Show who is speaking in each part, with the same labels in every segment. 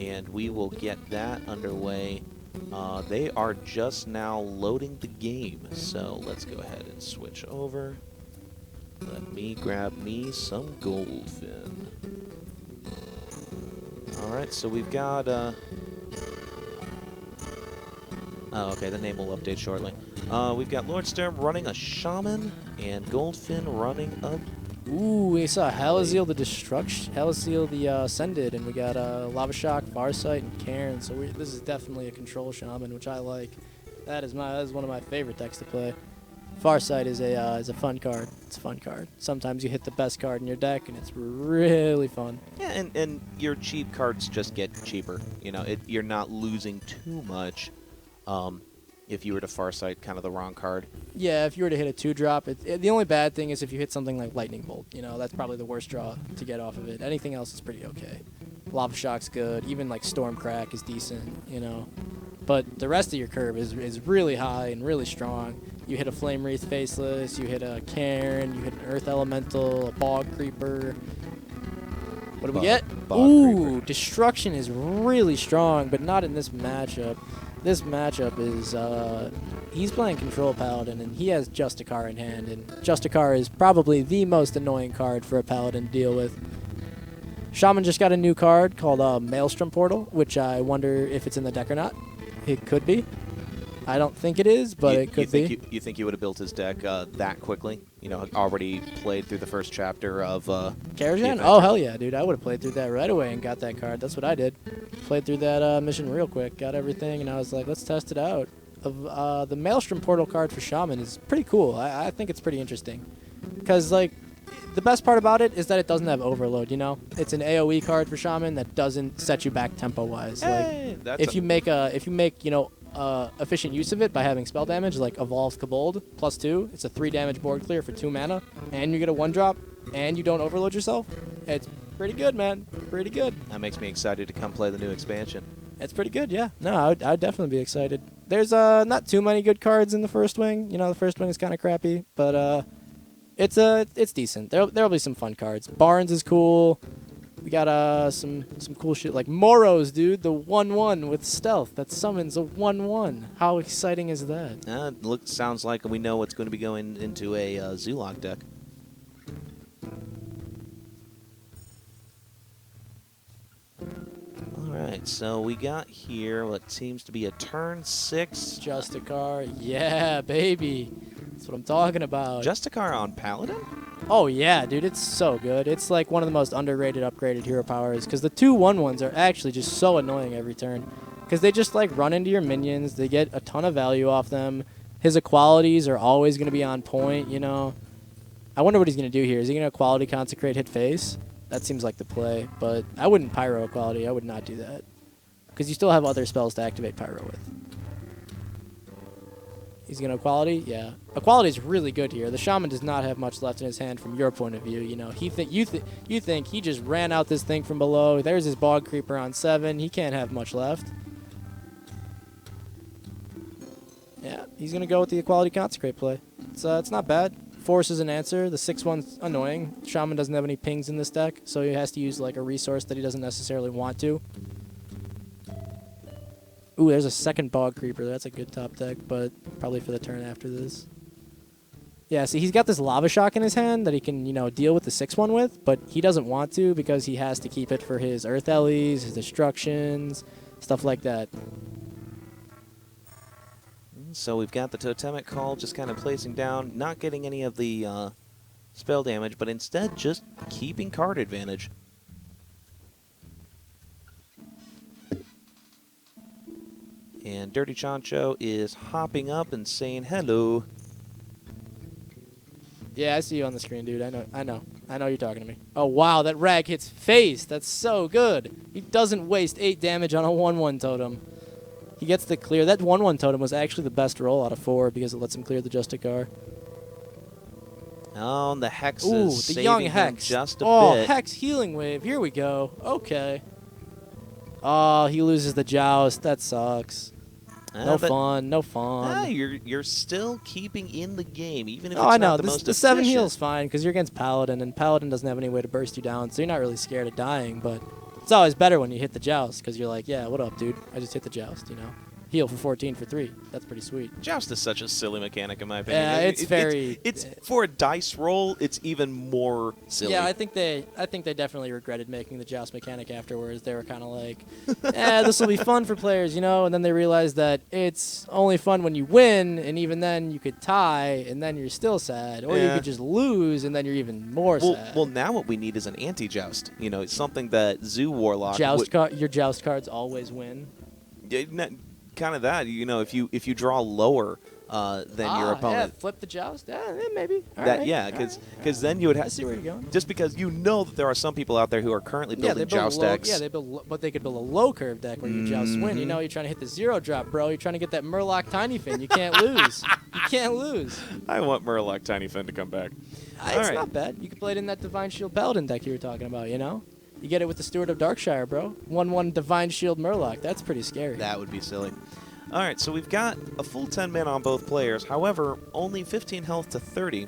Speaker 1: and we will get that underway. They are just now loading the game, so let's go ahead and switch over. Let me grab me some goldfin. Alright, so we've got... Oh, okay, the name will update shortly. We've got Lord Sturm running a Shaman, and Goldfin running a...
Speaker 2: Ooh, we saw Halaziel the Destruction, Halaziel the Ascended, and we got Lava Shock, Farsight, and Cairn. So this is definitely a control Shaman, which I like. That is one of my favorite decks to play. Farsight is a fun card. It's a fun card. Sometimes you hit the best card in your deck, and it's really fun.
Speaker 1: Yeah, and your cheap cards just get cheaper. You know, you're not losing too much. If you were to Farsight kind of the wrong card.
Speaker 2: Yeah, if you were to hit a 2-drop, the only bad thing is if you hit something like Lightning Bolt. You know, that's probably the worst draw to get off of it. Anything else is pretty okay. Lava Shock's good. Even like Storm Crack is decent, you know. But the rest of your curve is really high and really strong. You hit a Flame Wreath Faceless, you hit a Cairn, you hit an Earth Elemental, a Bog Creeper. What do we get? Ooh, Creeper. Destruction is really strong, but not in this matchup. This matchup is, he's playing Control Paladin, and he has Justicar in hand, and Justicar is probably the most annoying card for a Paladin to deal with. Shaman just got a new card called Maelstrom Portal, which I wonder if it's in the deck or not. It could be. I don't think it is, but it could be.
Speaker 1: You think he would have built his deck that quickly? You know, already played through the first chapter of...
Speaker 2: Karajan? Oh, hell yeah, dude. I would have played through that right away and got that card. That's what I did. Played through that mission real quick, got everything, and I was like, let's test it out. The Maelstrom Portal card for Shaman is pretty cool. I think it's pretty interesting. Because, like, the best part about it is that it doesn't have overload, you know? It's an AoE card for Shaman that doesn't set you back tempo-wise.
Speaker 1: Hey,
Speaker 2: like, if you make, you know, efficient use of it by having spell damage like Evolved Kobold +2, it's a 3 damage board clear for 2 mana, and you get a 1-drop, and you don't overload yourself. It's pretty good, man. Pretty good.
Speaker 1: That makes me excited to come play the new expansion.
Speaker 2: It's pretty good, yeah. No, I would definitely be excited. There's not too many good cards in the first wing. You know, the first wing is kind of crappy, but it's decent. There'll be some fun cards. Barnes is cool. We got some cool shit like Moros, dude. The 1/1 with stealth that summons a 1/1. How exciting is that?
Speaker 1: Sounds like we know what's going to be going into a Zulog deck. Alright, so we got here what seems to be a turn 6.
Speaker 2: Justicar. Yeah, baby. That's what I'm talking about.
Speaker 1: Justicar on Paladin?
Speaker 2: Oh, yeah, dude. It's so good. It's like one of the most underrated, upgraded hero powers because the 2/1/1s are actually just so annoying every turn because they just like run into your minions. They get a ton of value off them. His equalities are always going to be on point, you know. I wonder what he's going to do here. Is he going to equality consecrate hit face? That seems like the play, but I wouldn't pyro equality. I would not do that because you still have other spells to activate pyro with. He's going to equality? Yeah. Equality is really good here. The Shaman does not have much left in his hand from your point of view. You know, you think he just ran out this thing from below. There's his Bog Creeper on 7. He can't have much left. Yeah, he's going to go with the equality consecrate play. It's not bad. Force is an answer. The 6/1's annoying. Shaman doesn't have any pings in this deck, so he has to use like a resource that he doesn't necessarily want to. Ooh, there's a second Bog Creeper. That's a good top deck, but probably for the turn after this. Yeah, see, he's got this Lava Shock in his hand that he can, you know, deal with the 6/1 with, but he doesn't want to because he has to keep it for his Earth Ellies, his Destructions, stuff like that.
Speaker 1: So we've got the Totemic Call just kind of placing down, not getting any of the spell damage, but instead just keeping card advantage. And Dirty Chancho is hopping up and saying hello.
Speaker 2: Yeah, I see you on the screen, dude. I know you're talking to me. Oh, wow, that rag hits face. That's so good. He doesn't waste 8 damage on a 1/1 totem. He gets the clear. That 1/1 totem was actually the best roll out of 4 because it lets him clear the Justicar.
Speaker 1: Oh, and the Hex
Speaker 2: Ooh,
Speaker 1: is
Speaker 2: the
Speaker 1: saving
Speaker 2: young
Speaker 1: him
Speaker 2: Hex.
Speaker 1: just a
Speaker 2: Oh,
Speaker 1: bit.
Speaker 2: Hex Healing Wave. Here we go. Okay. Oh, he loses the Joust. That sucks. No fun. No fun.
Speaker 1: You're still keeping in the game, even if
Speaker 2: Oh,
Speaker 1: it's
Speaker 2: I know.
Speaker 1: not the most
Speaker 2: The 7
Speaker 1: efficient.
Speaker 2: heal's fine because you're against Paladin, and Paladin doesn't have any way to burst you down, so you're not really scared of dying, but It's always better when you hit the joust because you're like, yeah, what up, dude? I just hit the joust, you know? Heal for 14 for 3. That's pretty sweet.
Speaker 1: Joust is such a silly mechanic in my opinion.
Speaker 2: Yeah, it's very.
Speaker 1: It's for a dice roll. It's even more silly.
Speaker 2: Yeah, I think they definitely regretted making the joust mechanic afterwards. They were kind of like, this will be fun for players, you know. And then they realized that it's only fun when you win, and even then you could tie, and then you're still sad, or you could just lose, and then you're even more sad.
Speaker 1: Well, now what we need is an anti-joust. You know, it's something that Zoo Warlock.
Speaker 2: Your joust cards always win.
Speaker 1: Kind of that, you know, if you draw lower than your opponent,
Speaker 2: flip the joust. Yeah, maybe.
Speaker 1: Because then you would have.
Speaker 2: I see where you're going.
Speaker 1: Just because you know that there are some people out there who are currently building joust decks.
Speaker 2: Yeah, but they could build a low curve deck where your jousts win. You know, you're trying to hit the 0 drop, bro. You're trying to get that Murloc Tiny Fin. You can't lose. You can't lose.
Speaker 1: I want Murloc Tiny Fin to come back.
Speaker 2: It's not bad. You could play it in that Divine Shield Paladin deck you were talking about. You know. You get it with the Steward of Darkshire, bro. 1/1 Divine Shield Murloc. That's pretty scary.
Speaker 1: That would be silly. All right, so we've got a full 10 mana on both players. However, only 15 health to 30.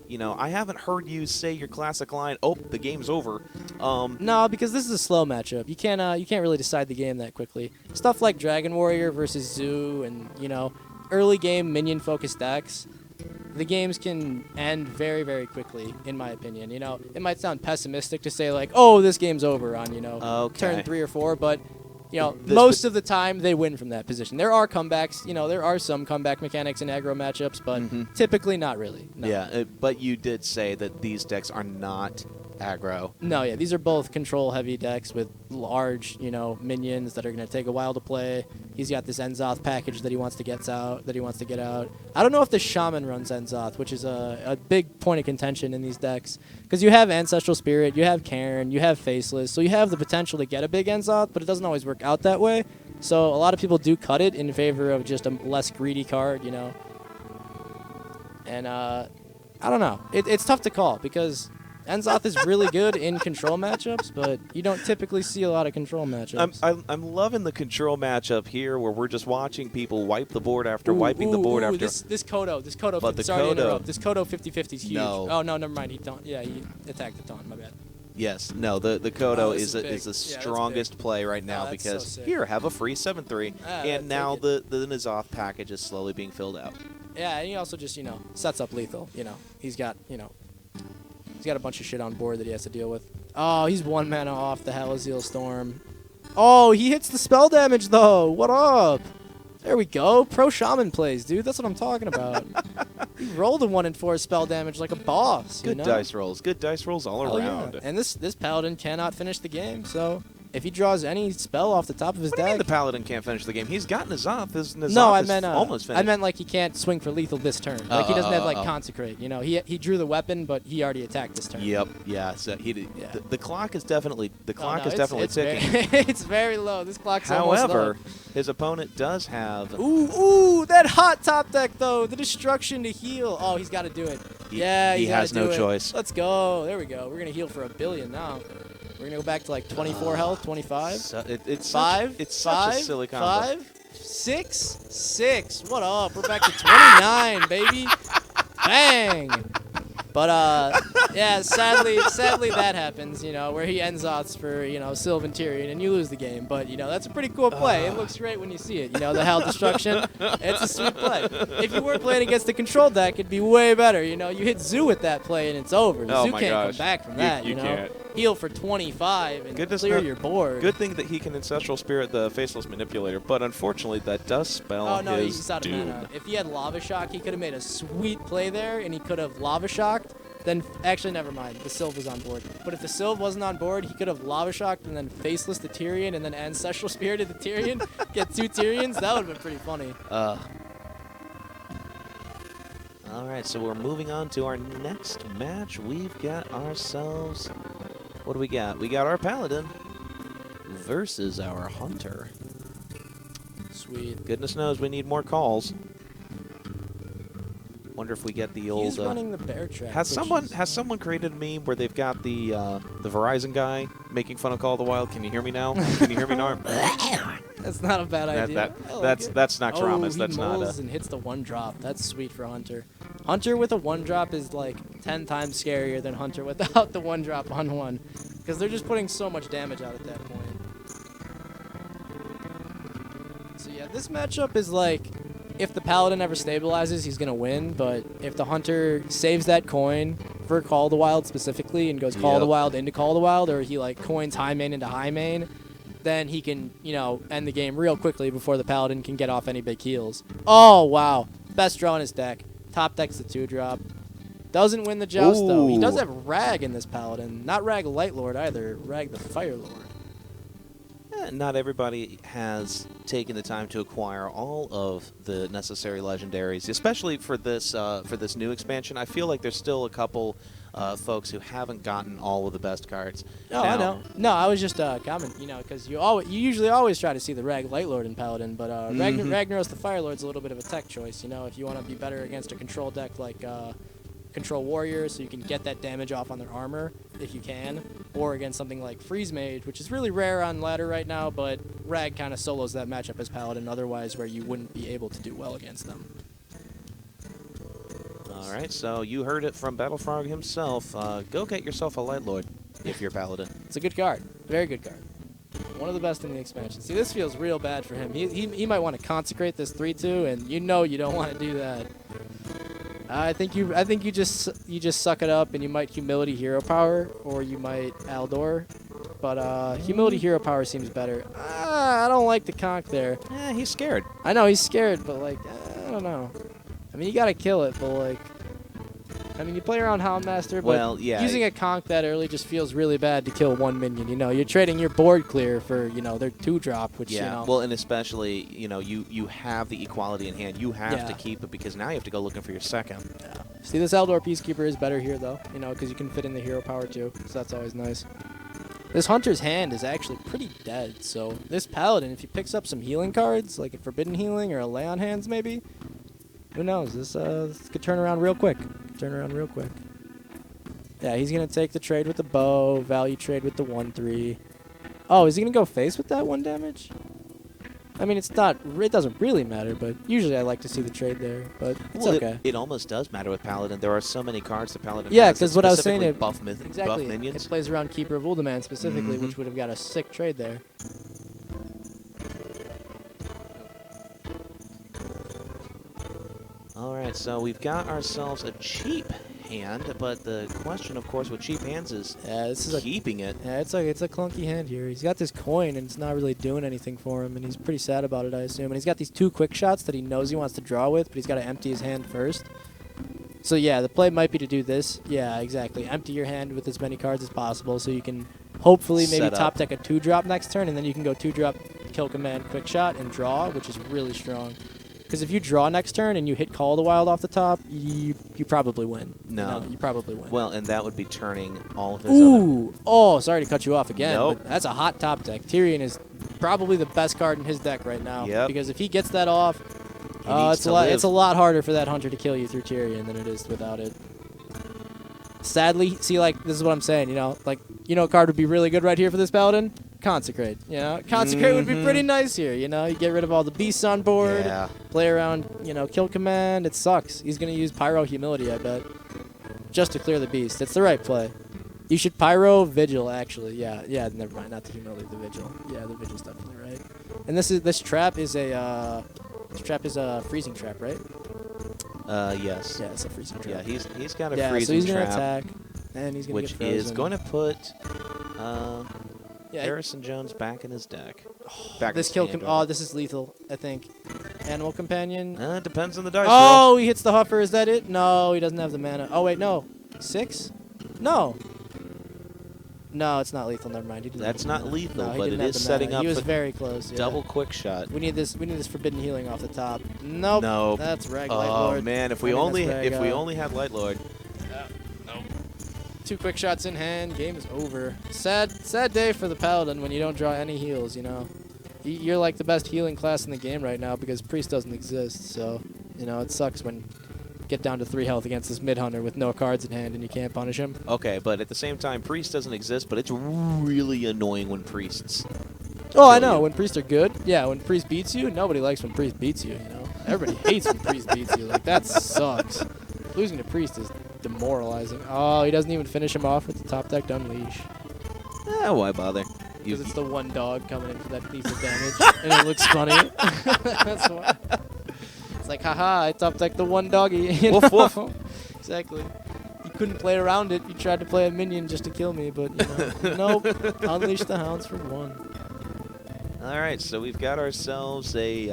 Speaker 1: You know, I haven't heard you say your classic line, oh, the game's over.
Speaker 2: No, because this is a slow matchup. You can't really decide the game that quickly. Stuff like Dragon Warrior versus Zoo and, you know, early game minion-focused decks, the games can end very, very quickly, in my opinion. You know, it might sound pessimistic to say, like, oh, this game's over on, you know, turn 3 or 4, but, you know, most of the time they win from that position. There are comebacks. You know, there are some comeback mechanics in aggro matchups, but typically not really. No.
Speaker 1: Yeah, but you did say that these decks are not aggro.
Speaker 2: No, yeah, these are both control-heavy decks with large, you know, minions that are going to take a while to play. He's got this Enzoth package that he wants to get out. I don't know if the Shaman runs Enzoth, which is a big point of contention in these decks, because you have Ancestral Spirit, you have Cairn, you have Faceless, so you have the potential to get a big Enzoth, but it doesn't always work out that way. So a lot of people do cut it in favor of just a less greedy card, you know. And I don't know. It's tough to call because Enzoth is really good in control matchups, but you don't typically see a lot of control matchups.
Speaker 1: I'm loving the control matchup here, where we're just watching people wipe the board after wiping the board after.
Speaker 2: This Kodo,
Speaker 1: But the
Speaker 2: sorry to
Speaker 1: Kodo,
Speaker 2: interrupt. This Kodo 50/50 is huge.
Speaker 1: No.
Speaker 2: Oh no, never mind. He attacked the taunt. My bad.
Speaker 1: Yes, no, the Kodo is
Speaker 2: big.
Speaker 1: the strongest play right now because
Speaker 2: so
Speaker 1: here, have a free 7/3, and now
Speaker 2: take
Speaker 1: the N'Zoth package is slowly being filled out.
Speaker 2: Yeah, and he also just, you know, sets up lethal. You know, he's got a bunch of shit on board that he has to deal with. Oh, he's 1 mana off the Halaziel Storm. Oh, he hits the spell damage, though. What up? There we go. Pro Shaman plays, dude. That's what I'm talking about. He rolled a 1 and 4 spell damage like a boss.
Speaker 1: Good dice rolls. Good dice rolls all around.
Speaker 2: Yeah. And this Paladin cannot finish the game, so if he draws any spell off the top of his
Speaker 1: What do
Speaker 2: deck...
Speaker 1: you mean the Paladin can't finish the game? He's got N'Zoth. His N'Zoth
Speaker 2: No, I
Speaker 1: is
Speaker 2: meant
Speaker 1: almost finished.
Speaker 2: I meant like he can't swing for lethal this turn. Like he doesn't have like Consecrate. You know, he drew the weapon, but he already attacked this turn.
Speaker 1: Yep. Yeah. So the clock is definitely ticking.
Speaker 2: It's very low. This clock's almost low.
Speaker 1: However, his opponent does have.
Speaker 2: Ooh, that hot top deck though. The destruction to heal. Oh, he's got to do it.
Speaker 1: He has no choice.
Speaker 2: Let's go. There we go. We're gonna heal for $1 billion now. We're gonna go back to like 24 health, 25.
Speaker 1: It's
Speaker 2: five.
Speaker 1: It's such a silly combo.
Speaker 2: 5, 6, 6. What up? We're back to 29, baby. Bang. But yeah, sadly that happens, you know, where he Enzoths for, you know, Sylvan Tyrion and you lose the game. But, you know, that's a pretty cool play. It looks great when you see it. You know, the Hell Destruction. It's a sweet play. If you weren't playing against the control deck, it'd be way better. You know, you hit Zoo with that play and it's over. Zoo can't come back from that, you know.
Speaker 1: Can't.
Speaker 2: Heal for 25 and clear your board.
Speaker 1: Good thing that he can Ancestral Spirit the Faceless Manipulator, but unfortunately that does spell
Speaker 2: he's out of
Speaker 1: doom.
Speaker 2: mana. If he had Lava Shock, he could have made a sweet play there, and he could have Lava Shocked. Then, actually, never mind. The Sylve was on board. But if the Sylve wasn't on board, he could have Lava Shocked and then Faceless the Tyrion and then Ancestral Spirited the Tyrion. Get 2 Tyrions. That would have been pretty funny.
Speaker 1: All right, so we're moving on to our next match. We've got ourselves... What do we got? We got our Paladin versus our Hunter.
Speaker 2: Sweet.
Speaker 1: Goodness knows we need more calls. Wonder if we get the old...
Speaker 2: He's running the bear trap.
Speaker 1: Has someone created a meme where they've got the Verizon guy making fun of Call of the Wild? Can you hear me now? Can you hear me now?
Speaker 2: That's not a bad idea.
Speaker 1: That's not Tramas.
Speaker 2: He
Speaker 1: that's not
Speaker 2: mulls and hits the 1-drop. That's sweet for Hunter. Hunter with a 1-drop is like 10 times scarier than Hunter without the 1-drop on 1. Because they're just putting so much damage out at that point. So yeah, this matchup is like, if the Paladin ever stabilizes, he's going to win. But if the Hunter saves that coin for Call of the Wild specifically and goes Call of the Wild into Call of the Wild, or he like coins high main into high main, then he can, you know, end the game real quickly before the Paladin can get off any big heals. Oh, wow. Best draw in his deck. Top deck's the 2-drop. Doesn't win the joust, though. He does have Rag in this Paladin. Not Rag Lightlord either. Rag the Fire Lord.
Speaker 1: Not everybody has taken the time to acquire all of the necessary legendaries, especially for this new expansion. I feel like there's still a couple folks who haven't gotten all of the best cards.
Speaker 2: Oh, I know. No, I was just commenting, you know, because you usually always try to see the Rag Lightlord in Paladin, but Ragnaros the Fire Lord's a little bit of a tech choice, you know, if you want to be better against a control deck like Control Warrior, so you can get that damage off on their armor if you can, or against something like Freeze Mage, which is really rare on ladder right now, but Rag kind of solos that matchup as Paladin otherwise, where you wouldn't be able to do well against them.
Speaker 1: All right, so you heard it from Battlefrog himself. Go get yourself a Lightlord if you're Paladin.
Speaker 2: It's a good card. Very good card. One of the best in the expansion. See, this feels real bad for him. He might want to consecrate this 3-2, and you know you don't want to do that. I think you just suck it up, and you might Humility Hero Power, or you might Aldor. But Humility Hero Power seems better. I don't like the conk there.
Speaker 1: He's scared.
Speaker 2: I know he's scared, but like I don't know. I mean, you gotta kill it, but like, I mean, you play around Houndmaster, but using a conk that early just feels really bad to kill one minion. You know, you're trading your board clear for, you know, their 2-drop, which, you know.
Speaker 1: Well, and especially, you know, you have the equality in hand. You have to keep it because now you have to go looking for your second.
Speaker 2: Yeah. See, this Aldor Peacekeeper is better here, though, you know, because you can fit in the hero power, too, so that's always nice. This Hunter's hand is actually pretty dead, so this Paladin, if he picks up some healing cards, like a Forbidden Healing or a Lay on Hands, maybe, who knows? This could turn around real quick. Yeah, he's going to take the trade with the bow, value trade with the 1-3. Oh, is he going to go face with that 1 damage? I mean, it doesn't really matter, but usually I like to see the trade there, but it's okay.
Speaker 1: It almost does matter with Paladin. There are so many cards that Paladin has.
Speaker 2: Yeah, because what I was saying,
Speaker 1: buff minions.
Speaker 2: It plays around Keeper of Uldaman specifically, which would have got a sick trade there.
Speaker 1: All right, so we've got ourselves a cheap hand, but the question, of course, with cheap hands is keeping it.
Speaker 2: Yeah, it's a clunky hand here. He's got this coin, and it's not really doing anything for him, and he's pretty sad about it, I assume. And he's got these 2 quick shots that he knows he wants to draw with, but he's got to empty his hand first. So yeah, the play might be to do this. Yeah, exactly. Empty your hand with as many cards as possible, so you can hopefully maybe top deck a 2-drop next turn, and then you can go 2-drop, kill command, quick shot, and draw, which is really strong. Because if you draw next turn and you hit Call of the Wild off the top, you probably win.
Speaker 1: No.
Speaker 2: You know, you probably win.
Speaker 1: Well, and that would be turning all of his other...
Speaker 2: Oh, sorry to cut you off again.
Speaker 1: Nope.
Speaker 2: But that's a hot top deck. Tyrion is probably the best card in his deck right now.
Speaker 1: Yep.
Speaker 2: Because if he gets that off, it's a lot harder for that Hunter to kill you through Tyrion than it is without it. Sadly, see, like, this is what I'm saying, you know? Like, you know, a card would be really good right here for this Paladin? Consecrate, you know? Consecrate would be pretty nice here, you know? You get rid of all the beasts on board, play around, you know, kill command. It sucks. He's going to use Pyro Humility, I bet, just to clear the beast. It's the right play. You should Pyro Vigil, actually. Yeah, never mind. Not the Humility, the Vigil. Yeah, the Vigil's definitely right. And this trap is a freezing trap, right?
Speaker 1: Yes.
Speaker 2: Yeah, it's a freezing trap.
Speaker 1: Yeah, he's got a freezing trap.
Speaker 2: Yeah, so he's going to attack, and he's going to get frozen.
Speaker 1: Which is going to put Harrison Jones back in his deck.
Speaker 2: This is lethal, I think. Animal Companion.
Speaker 1: Depends on the dice
Speaker 2: roll. He hits the Huffer. Is that it? No, he doesn't have the mana. Oh, wait, no. 6? No. No, it's not lethal. Never mind.
Speaker 1: That's not lethal, but it is setting up.
Speaker 2: He was very close. Yeah.
Speaker 1: Double quick shot.
Speaker 2: We need this Forbidden Healing off the top. Nope.
Speaker 1: No.
Speaker 2: That's Rag Lightlord.
Speaker 1: Oh man, if we only had Lightlord.
Speaker 2: Nope. 2 quick shots in hand. Game is over. Sad day for the Paladin when you don't draw any heals. You know, you're like the best healing class in the game right now because Priest doesn't exist. So you know it sucks when get down to 3 health against this mid-hunter with no cards in hand and you can't punish him.
Speaker 1: Okay, but at the same time, Priest doesn't exist, but it's really annoying when Priests...
Speaker 2: Oh, I know. When Priests are good. Yeah, when Priest beats you, nobody likes when Priest beats you, you know? Everybody hates when Priest beats you. Like, that sucks. Losing to Priest is demoralizing. Oh, he doesn't even finish him off with the top decked Unleash.
Speaker 1: Why bother?
Speaker 2: Because it's the one dog coming in for that piece of damage, and it looks funny. That's why. It's like, haha, I top decked the one doggy. You
Speaker 1: Woof,
Speaker 2: know?
Speaker 1: woof.
Speaker 2: Exactly. You couldn't play around it. You tried to play a minion just to kill me, but, you know, nope. Unleash the hounds for one.
Speaker 1: All right, so we've got ourselves a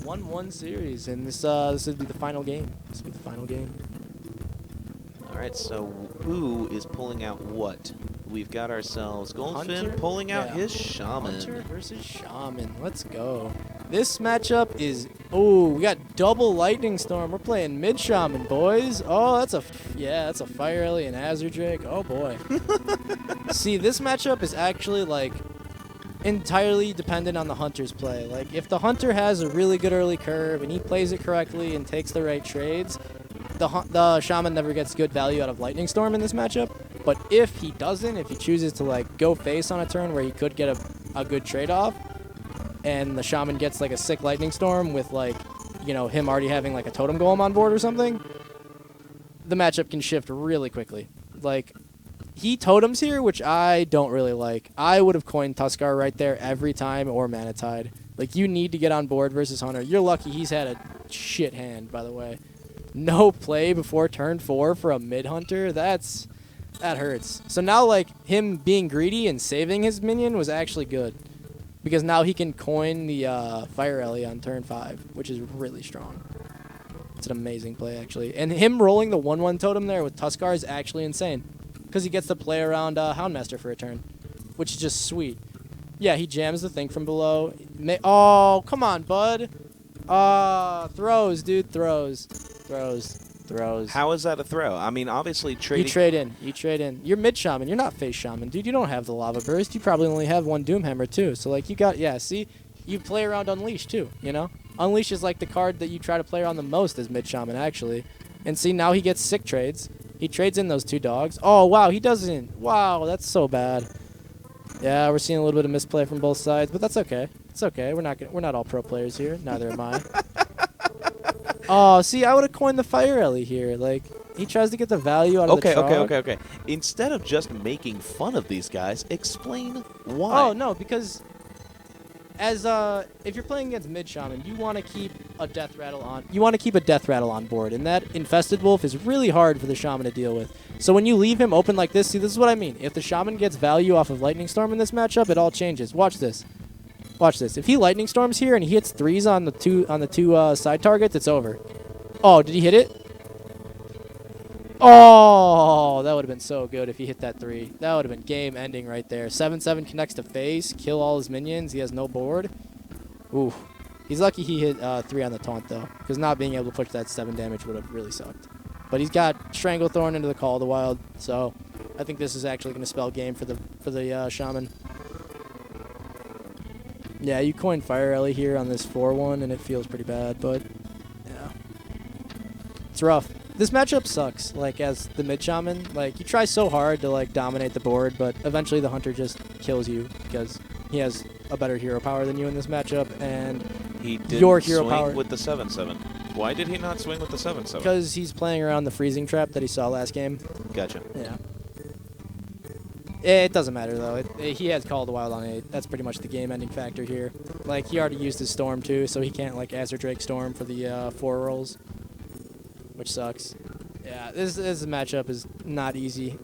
Speaker 2: 1-1 series, and this would be the final game. This would be the final game.
Speaker 1: All right, so who is pulling out what? We've got ourselves Goldfin
Speaker 2: Hunter?
Speaker 1: pulling out
Speaker 2: Yeah.
Speaker 1: his Shaman.
Speaker 2: Hunter versus Shaman. Let's go. This matchup is... Oh, we got double Lightning Storm. We're playing mid Shaman, boys. Oh, that's a Fire Ellie and Azure Drake. Oh, boy. See, this matchup is actually, like, entirely dependent on the Hunter's play. Like, if the Hunter has a really good early curve and he plays it correctly and takes the right trades, the Shaman never gets good value out of Lightning Storm in this matchup. But if he doesn't, if he chooses to like go face on a turn where he could get a good trade-off, and the Shaman gets like a sick Lightning Storm with like, you know, him already having like a Totem Golem on board or something, the matchup can shift really quickly. Like, he totems here, which I don't really like. I would have coined Tuskar right there every time, or Mana Tide. Like, you need to get on board versus Hunter. You're lucky he's had a shit hand, by the way. No play before turn 4 for a mid-hunter, that hurts. So now, like, him being greedy and saving his minion was actually good. Because now he can coin the Fire Ellie on turn 5, which is really strong. It's an amazing play, actually. And him rolling the 1-1 totem there with Tuskar is actually insane. Because he gets to play around Houndmaster for a turn, which is just sweet. Yeah, he jams the thing from below. Oh, come on, bud. Throws, dude, throws.
Speaker 1: How is that a throw? I mean, obviously trading...
Speaker 2: You trade in. You're mid-Shaman. You're not face Shaman. Dude, you don't have the Lava Burst. You probably only have one Doomhammer, too. So, like, you got... Yeah, see? You play around Unleash, too, you know? Unleash is, like, the card that you try to play around the most as mid-Shaman, actually. And see, now he gets sick trades. He trades in those 2 dogs. Oh, wow, he doesn't. Wow, that's so bad. Yeah, we're seeing a little bit of misplay from both sides, but that's okay. It's okay. We're not all pro players here. Neither am I. Oh, see, I would have coined the Fire Ellie here. Like, he tries to get the value out of the Trog.
Speaker 1: Okay. Instead of just making fun of these guys, explain why.
Speaker 2: Oh, no, because as if you're playing against mid Shaman, you want to keep a Death Rattle on. You want to keep a Death Rattle on board, and that Infested Wolf is really hard for the Shaman to deal with. So when you leave him open like this, see, this is what I mean. If the Shaman gets value off of Lightning Storm in this matchup, it all changes. Watch this. Watch this. If he Lightning Storms here and he hits 3s on the two side targets, it's over. Oh, did he hit it? Oh, that would have been so good if he hit that 3. That would have been game ending right there. 7/7 connects to face, kill all his minions. He has no board. Ooh. He's lucky he hit 3 on the taunt, though, because not being able to push that 7 damage would have really sucked. But he's got Stranglethorn into the Call of the Wild, so I think this is actually going to spell game for the Shaman. Yeah, you coin Fire Ellie here on this 4-1, and it feels pretty bad, but yeah. It's rough. This matchup sucks, like, as the mid-Shaman. Like, you try so hard to, like, dominate the board, but eventually the Hunter just kills you because he has a better hero power than you in this matchup, and
Speaker 1: he didn't
Speaker 2: your hero
Speaker 1: swing
Speaker 2: power
Speaker 1: with the 7/7. Why did he not swing with the 7/7?
Speaker 2: Because he's playing around the freezing trap that he saw last game.
Speaker 1: Gotcha.
Speaker 2: Yeah. It doesn't matter, though. He has Call of the Wild on 8. That's pretty much the game-ending factor here. Like, he already used his Storm, too, so he can't, like, Azure Drake Storm for the 4 rolls, which sucks. Yeah, this matchup is not easy.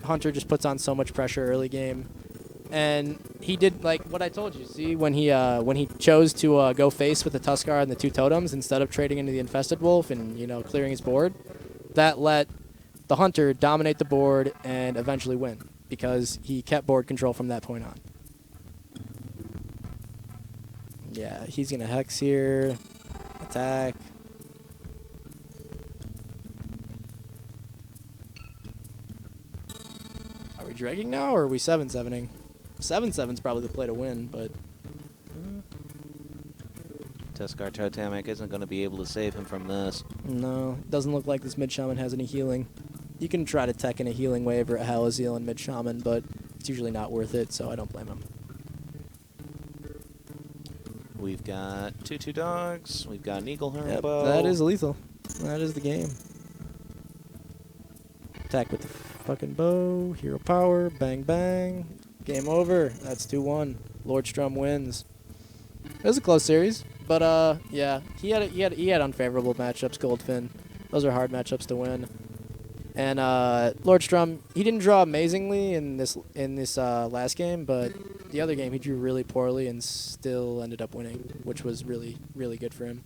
Speaker 2: Hunter just puts on so much pressure early game. And he did, like, what I told you. See, when he chose to go face with the Tuskar and the 2 totems instead of trading into the Infested Wolf and, you know, clearing his board, that let the Hunter dominate the board and eventually win, because he kept board control from that point on. Yeah, he's going to Hex here. Attack. Are we dragging now, or are we 7/7ing? 7/7's probably the play to win, but...
Speaker 1: Tuskar Totemic isn't going to be able to save him from this.
Speaker 2: No, it doesn't look like this mid-Shaman has any healing. You can try to tech in a healing wave or a Halaziel in mid-Shaman, but it's usually not worth it, so I don't blame him.
Speaker 1: We've got 2/2 dogs. We've got an Eagle Horn
Speaker 2: Yep,
Speaker 1: bow.
Speaker 2: that is lethal. That is the game. Attack with the fucking bow. Hero power. Bang, bang. Game over. That's 2-1. Lordstrom wins. It was a close series, but yeah, he had unfavorable matchups. Goldfin, those are hard matchups to win. And Lordstrom, he didn't draw amazingly in this last game, but the other game he drew really poorly and still ended up winning, which was really good for him.